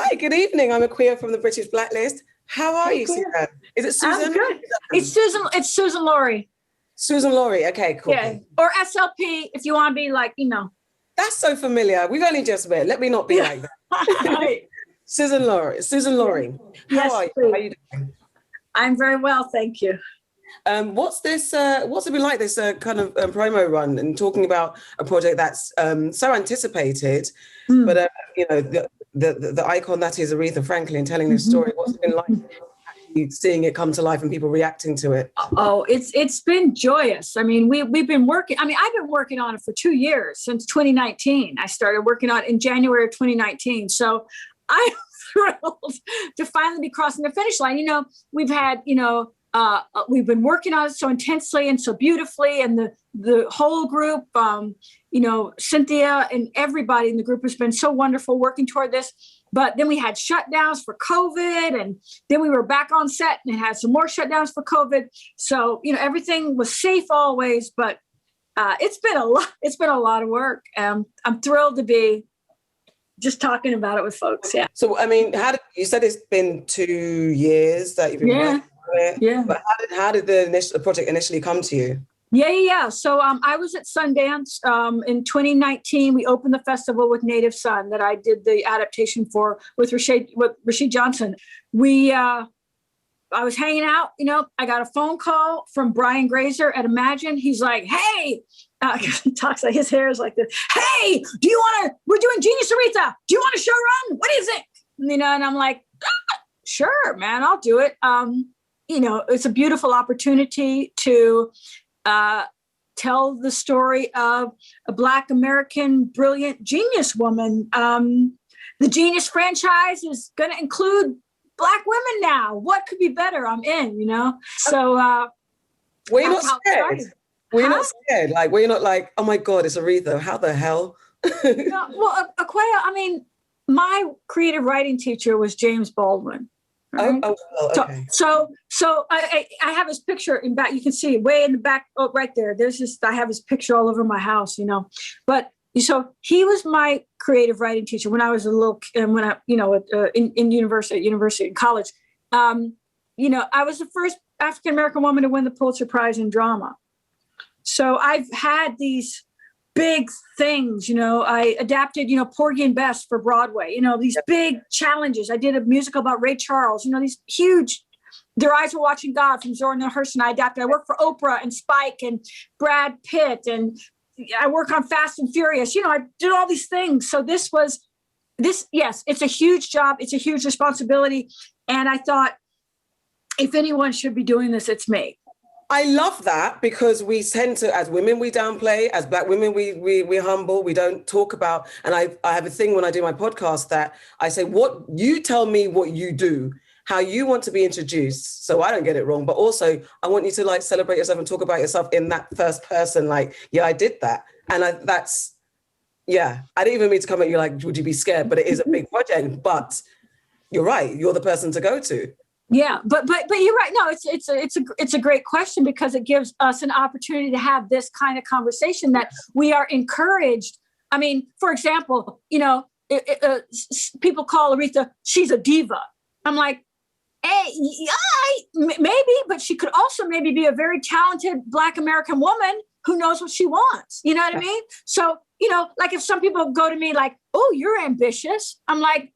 Hi, good evening. I'm a queer from the British Blacklist. How are you, Suzanne? Is it Susan? I'm good. It's Susan. It's Suzan-Lori. Suzan-Lori. Okay, cool. Yeah. Or SLP if you want to be like, That's so familiar. We've only just met. Let me not be like that. Right. Suzan-Lori. Suzan-Lori. Yes, How are you? please. How are you doing? I'm very well, thank you. What's it been like, this kind of promo run and talking about a project that's so anticipated, but the icon that is Aretha Franklin telling this story. What's it been like actually seeing it come to life and people reacting to it? Oh, it's been joyous. I mean, we've been working. I mean, I've been working on it for 2 years, since 2019. I started working on it in January of 2019. So I'm thrilled to finally be crossing the finish line. We've had, we've been working on it so intensely and so beautifully, and the whole group, Cynthia and everybody in the group has been so wonderful working toward this. But then we had shutdowns for COVID, and then we were back on set and had some more shutdowns for COVID. So, everything was safe always, but it's been a lot. It's been a lot of work. I'm thrilled to be just talking about it with folks. Yeah. So, I mean, you said it's been 2 years that you've been working on it. Yeah. But how did the project initially come to you? Yeah. So I was at Sundance in 2019. We opened the festival with Native Son that I did the adaptation for with Rashid Johnson. I was hanging out, I got a phone call from Brian Grazer at Imagine. He's like, hey, he talks like his hair is like this. Hey, we're doing Genius Aretha. Do you want to show run? What do you think? And I'm like, sure, man, I'll do it. It's a beautiful opportunity to tell the story of a Black American brilliant genius woman. The Genius franchise is going to include Black women now. What could be better? I'm in, So were you not scared? Were you not scared? Like, were you not like, oh my God, it's Aretha. How the hell? Well, Aquia, I mean, my creative writing teacher was James Baldwin. Right? Oh, okay. So I have his picture in back. You can see way in the back. Oh, right there. I have his picture all over my house, But so he was my creative writing teacher when I was a little, when I, in university in college. I was the first African American woman to win the Pulitzer Prize in drama. So I've had these big things, I adapted, Porgy and Bess for Broadway, these big challenges. I did a musical about Ray Charles, these huge, Their Eyes Were Watching God from Zora Neale Hurston. I adapted. I worked for Oprah and Spike and Brad Pitt, and I work on Fast and Furious. I did all these things. So yes, it's a huge job. It's a huge responsibility. And I thought, if anyone should be doing this, it's me. I love that, because we tend to, as women, we downplay. As Black women, we're humble. We don't talk about. And I have a thing when I do my podcast that I say, "What you tell me, what you do, how you want to be introduced, so I don't get it wrong. But also, I want you to celebrate yourself and talk about yourself in that first person. Like, yeah, I did that, and I didn't even mean to come at you like, would you be scared? But it is a big project. But you're right. You're the person to go to. Yeah, but you're right. No, it's a great question, because it gives us an opportunity to have this kind of conversation that we are encouraged. I mean, for example, people call Aretha, she's a diva. I'm like, hey, maybe, but she could also maybe be a very talented Black American woman who knows what she wants. You know what I mean? So, like if some people go to me like, oh, you're ambitious. I'm like,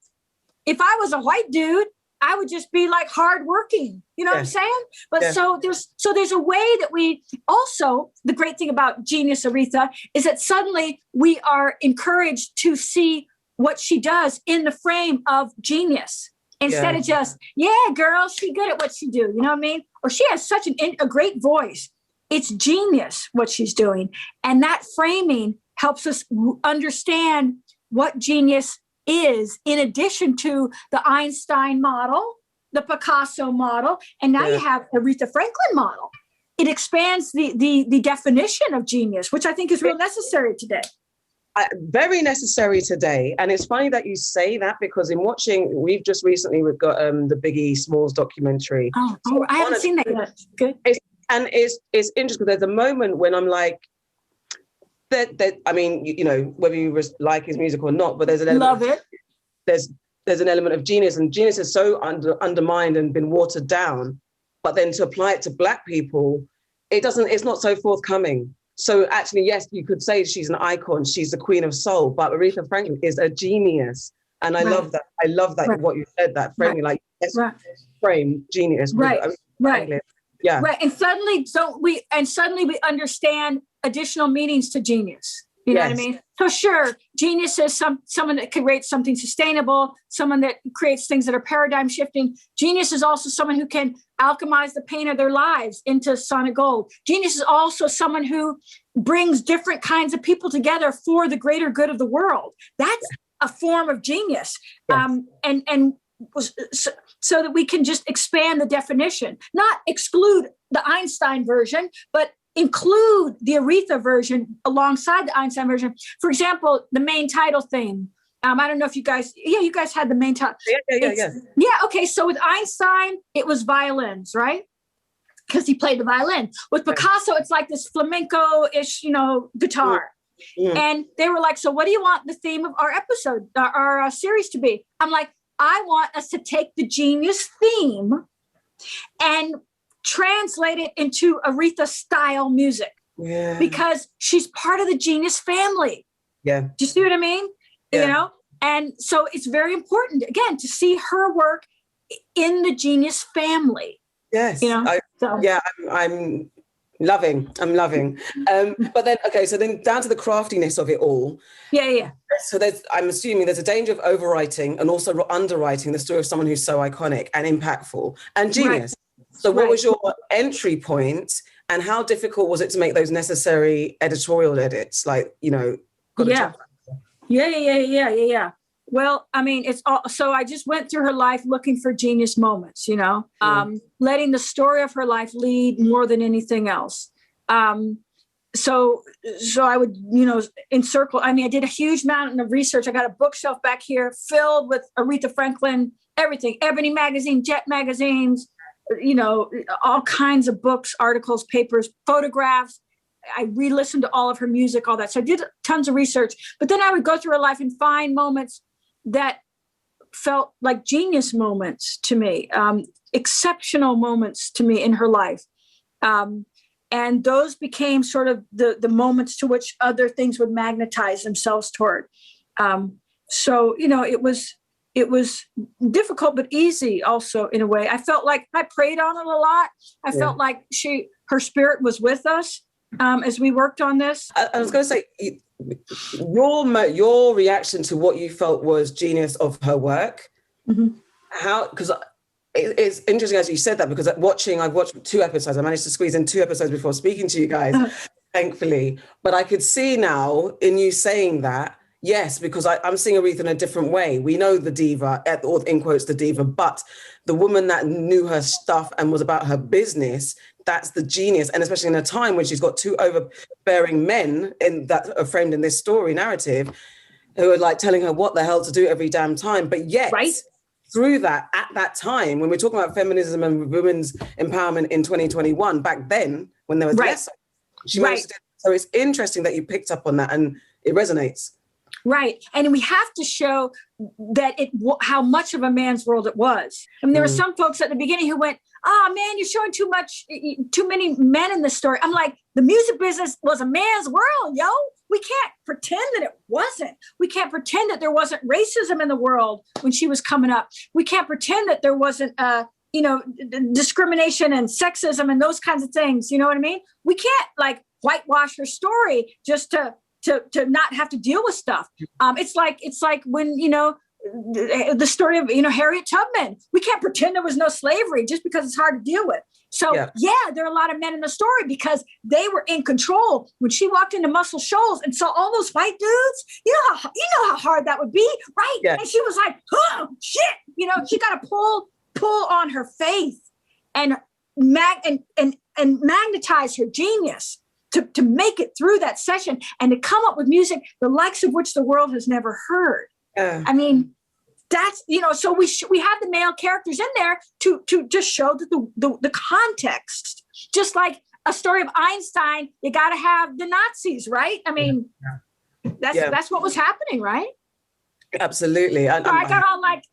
if I was a white dude, I would just be like hardworking, what I'm saying? But so there's a way that we also, the great thing about Genius Aretha is that suddenly we are encouraged to see what she does in the frame of genius instead of just, girl, she good at what she do. You know what I mean? Or she has such a great voice. It's genius what she's doing. And that framing helps us understand what genius is, in addition to the Einstein model, the Picasso model, and now you have the Aretha Franklin model. It expands the definition of genius, which I think is real necessary today. Very necessary today. And it's funny that you say that, because we've got the Biggie Smalls documentary. Oh, I haven't seen that yet. Good. It's interesting, because there's a moment when I'm like, that I mean, whether you like his music or not, but there's an element. Love it. there's an element of genius, and genius is so undermined and been watered down. But then to apply it to Black people, it's not so forthcoming. So actually, yes, you could say she's an icon, she's the queen of soul, but Aretha Franklin is a genius. And I love that. I love that what you said, that framing, like, yes, frame genius. Right. Yeah. Right. And suddenly we understand additional meanings to genius. You know what I mean? So sure, genius is someone that creates something sustainable, someone that creates things that are paradigm shifting. Genius is also someone who can alchemize the pain of their lives into solid gold. Genius is also someone who brings different kinds of people together for the greater good of the world. That's a form of genius. So that we can just expand the definition, not exclude the Einstein version, but include the Aretha version alongside the Einstein version. For example, the main title theme. I don't know if you guys had the main title. Yeah. Okay. So with Einstein, it was violins, right? Because he played the violin. With Picasso, it's like this flamenco-ish, guitar. Mm. And they were like, so what do you want the theme of our episode, our series to be? I'm like, I want us to take the genius theme and translate it into Aretha style music. Yeah. Because she's part of the genius family. Yeah. Do you see what I mean? Yeah. And so it's very important, again, to see her work in the genius family. Yes. I'm loving. But then, so then down to the craftiness of it all. Yeah. So I'm assuming there's a danger of overwriting and also underwriting the story of someone who's so iconic and impactful and genius. Right. So what was your entry point, and how difficult was it to make those necessary editorial edits? Like, Yeah. Well, I mean, it's all, so I just went through her life looking for genius moments, letting the story of her life lead more than anything else. So I would, encircle, I did a huge amount of research. I got a bookshelf back here filled with Aretha Franklin, everything, Ebony magazine, Jet magazines, all kinds of books, articles, papers, photographs. I re-listened to all of her music, all that. So I did tons of research, but then I would go through her life and find moments that felt like genius moments to me, exceptional moments to me in her life. And those became sort of the moments to which other things would magnetize themselves toward. So, it was difficult, but easy also in a way. I felt like I prayed on it a lot. I felt like her spirit was with us as we worked on this. I was going to say, your reaction to what you felt was genius of her work. Mm-hmm. Because it's interesting as you said that, because I've watched 2 episodes. I managed to squeeze in 2 episodes before speaking to you guys, thankfully. But I could see now in you saying that, yes, because I'm seeing Aretha in a different way. We know the diva, or in quotes, the diva, but the woman that knew her stuff and was about her business, that's the genius. And especially in a time when she's got 2 overbearing men that are framed in this story narrative, who are like telling her what the hell to do every damn time. But yet, through that, at that time, when we're talking about feminism and women's empowerment in 2021, back then, when there was less, she managed to. So it's interesting that you picked up on that, and it resonates. Right. And we have to show that how much of a man's world it was. I mean, there were some folks at the beginning who went, man, you're showing too many men in this story. I'm like, the music business was a man's world, yo. We can't pretend that it wasn't. We can't pretend that there wasn't racism in the world when she was coming up. We can't pretend that there wasn't, discrimination and sexism and those kinds of things. You know what I mean? We can't whitewash her story just to not have to deal with stuff. It's like when, the story of, Harriet Tubman. We can't pretend there was no slavery just because it's hard to deal with. So there are a lot of men in the story because they were in control. When she walked into Muscle Shoals and saw all those white dudes, you know how hard that would be, right? Yeah. And she was like, oh shit, she got to pull on her faith and magnetize her genius to make it through that session and to come up with music, the likes of which the world has never heard. I mean, that's, so we have the male characters in there to just show the context. Just like a story of Einstein, you got to have the Nazis, right? I mean, that's what was happening, right? Absolutely. So I got all like...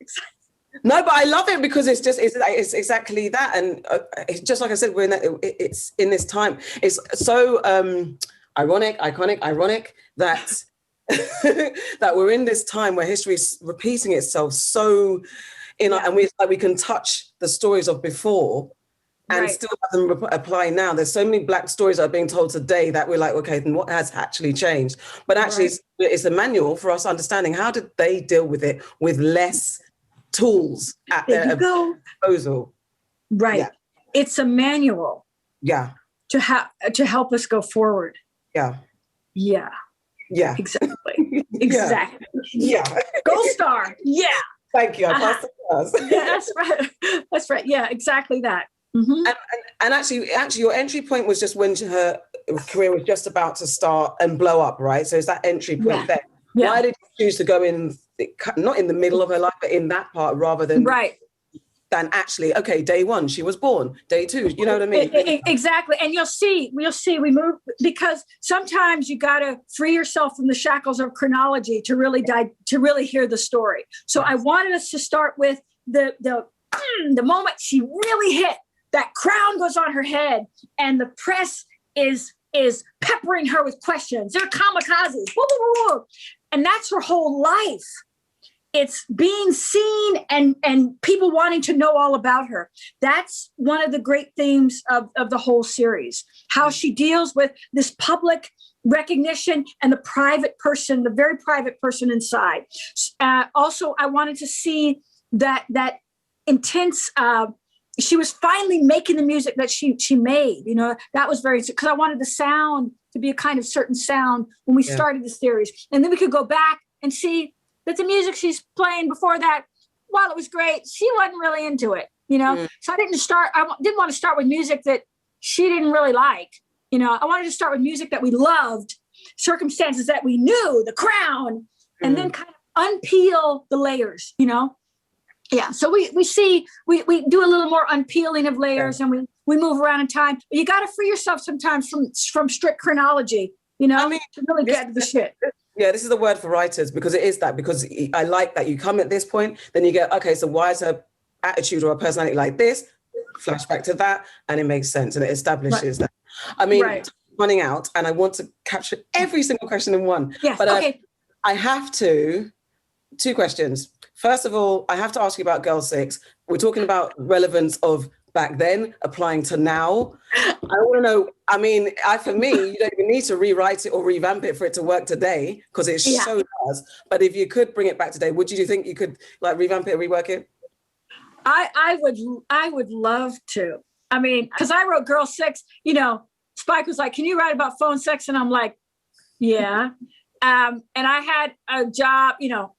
No, but I love it because it's exactly that, and it's just like I said, we're in that, it's in this time. It's so ironic that that we're in this time where history is repeating itself. So, and we can touch the stories of before, and still have them apply now. There's so many Black stories that are being told today that we're like, okay, then what has actually changed? But actually, it's a manual for us understanding how did they deal with it with less tools at their disposal. Right. Yeah. It's a manual. Yeah. To help us go forward. Yeah. Yeah. Yeah. Exactly. Exactly. Yeah. Gold star. Yeah. Thank you. I passed the class. Yeah, that's right. That's right. Yeah, exactly that. Mm-hmm. And actually, your entry point was just when her career was just about to start and blow up, right? So it's that entry point there. Yeah. Why did you choose to go in, not in the middle of her life, but in that part rather than than actually, okay, day one, she was born, day two, you know what I mean? Exactly. And we'll see, we move, because sometimes you got to free yourself from the shackles of chronology to really hear the story. So I wanted us to start with the moment she really hit, that crown goes on her head and the press is peppering her with questions. They're kamikazes. Woo, woo, woo. And that's her whole life. It's being seen and people wanting to know all about her. That's one of the great themes of the whole series, how she deals with this public recognition and the private person, the very private person inside. Also, I wanted to see that intense, she was finally making the music that she made, that was very, because I wanted the sound to be a kind of certain sound when we started the series. And then we could go back and see that the music she's playing before that, while it was great, she wasn't really into it, So I didn't want to start with music that she didn't really like. I wanted to start with music that we loved, circumstances that we knew, the crown, and then kind of unpeel the layers, Yeah, so we do a little more unpeeling of layers, and we move around in time. But you got to free yourself sometimes from strict chronology, to really get to the shit. Yeah, this is the word for writers, because it is that, because I like that you come at this point, then you get, okay, so why is her attitude or her personality like this? Flashback to that, and it makes sense, and it establishes that. I mean, running out, and I want to capture every single question in one. Yes, but okay. I have two questions. First of all, I have to ask you about Girl 6. We're talking about relevance of back then applying to now. I want to know, for me, you don't even need to rewrite it or revamp it for it to work today, because it so does. But if you could bring it back today, do you think you could revamp it or rework it? I would love to. Because I wrote Girl 6, Spike was like, can you write about phone sex? And I'm like, yeah. And I had a job,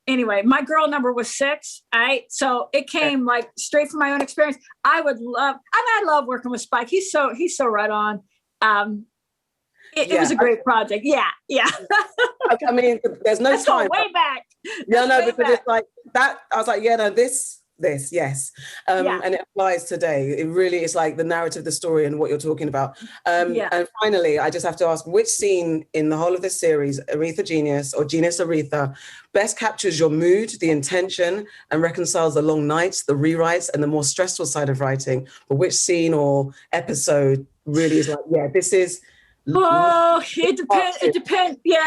anyway, my girl number was 6. Right. So it came straight from my own experience. I love working with Spike. He's so right on. It was a great project. Yeah. Yeah. There's no Let's time. Go way back. Yeah, no, because it's like that. I was like, this, yes. And it applies today. It really is like the narrative, the story, and what you're talking about. And finally, I just have to ask, which scene in the whole of this series, Aretha Genius or Genius Aretha, best captures your mood, the intention, and reconciles the long nights, the rewrites, and the more stressful side of writing? But which scene or episode really is like, this is... Oh, it depends. It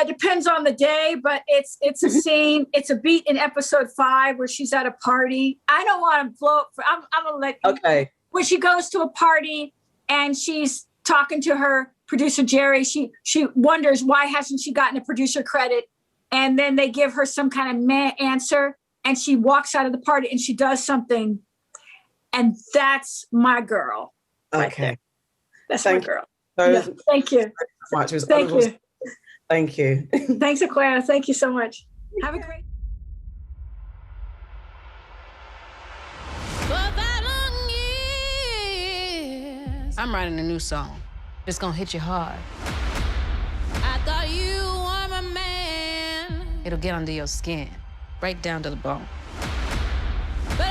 depends on the day, but it's a scene. It's a beat in episode 5 where she's at a party. I don't want to blow. I'm gonna let you. Okay. Where she goes to a party and she's talking to her producer Jerry. She wonders why hasn't she gotten a producer credit, and then they give her some kind of meh answer, and she walks out of the party and she does something, and that's my girl. Okay, right, that's my girl. Thank you. Much. Thank you. Thank you. Thanks, Aquara. Thank you so much. Have a great. I'm writing a new song. It's gonna hit you hard. I thought you were my man. It'll get under your skin, right down to the bone. But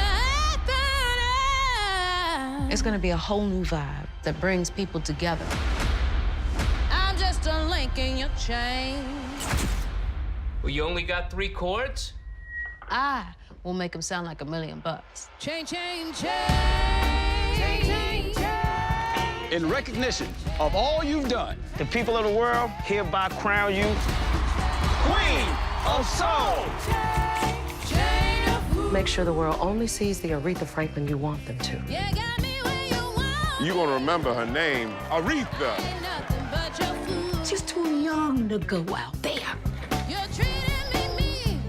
it's gonna be a whole new vibe that brings people together. I'm just a link in your chain. Well, you only got 3 chords? I will make him sound like $1,000,000. Change, change, change. In recognition of all you've done, The people of the world hereby crown you Queen of Soul. Make sure the world only sees the Aretha Franklin you want them to. Yeah, got me where you want. You're gonna remember her name, Aretha. Ain't nothing but your food. She's too young to go out there. You're treating me mean.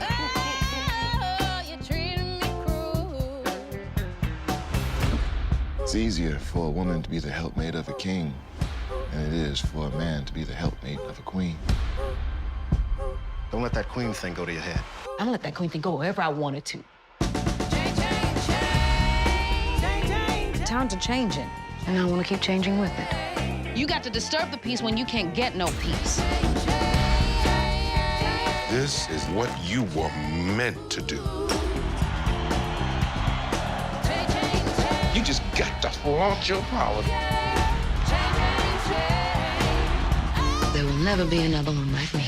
Oh, you're treating me cruel. It's easier for a woman to be the helpmate of a king than it is for a man to be the helpmate of a queen. Don't let that queen thing go to your head. I'm gonna let that queen thing go wherever I want it to. Times are changing, And I want to keep changing with it. you got to disturb the peace when you can't get no peace. This is what you were meant to do. You just got to flaunt your power. There will never be another one like me.